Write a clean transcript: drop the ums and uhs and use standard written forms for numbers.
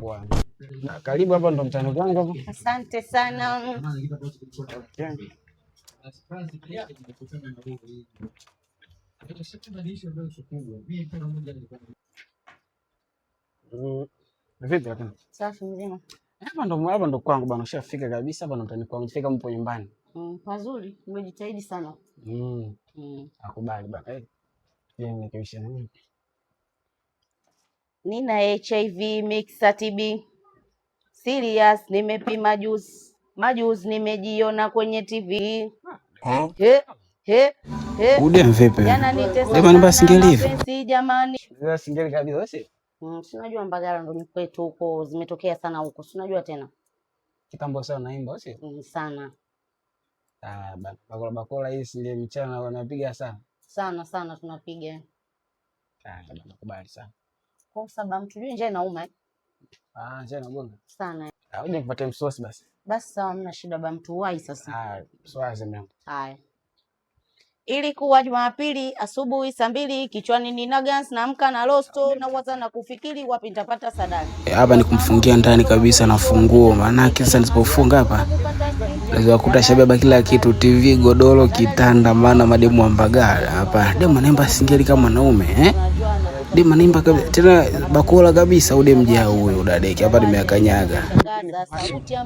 poa. Karibu hapa ndo mtaani kwangu hapo. Asante sana. Okay. Vipi lakini? Safi mzima. Hapa ndo kwangu bwana, ushafika kabisa hapa ndo mtaani kwangu. Fika mpo nyumbani. Pazuri, umejitahidi sana. Akubali bwana. Nikiisha nini? Nina HIV mixed TB. Serious, nimepima majuzi nimejiona kwenye TV. Ude mvipi? Jana nitesa. Jamani basi singeli hivi. Mapenzi jamani. Sasa singeli kabisa si? Sinajua Mbagala ndo ni kwetu huko, zimetokea sana huko. Sinajua tena. Kitambo sana naimba si? Sana. Bakola hii si mchana wanapiga sana. Sana tunapiga. Nakubali sana. Kwa sababu mtu njaa inauma. Njaa inagonga. Sana. Uje nipate msosi basi. Basi sawa, mna shida ba mtu wai sasa. Swazi mimi. Haya. Ilikuwa Jumapili asubuhi saa 2, kichwani nina gas, naamka na rosto na waza na kufikiri wapi nitapata sadaka. Hapa ni kumfungia ndani kabisa na funguo, maana sasa nisipofunga hapa lazima kuta shababa kila kitu, TV, godoro, kitanda, maana mademu wa Mbagala hapa. Demu anaimba singeli kama mwanaume Demu anaimba tena Bakola kabisa, ude mjao huyo dadeki hapa nimeakanyaga. Sauti ya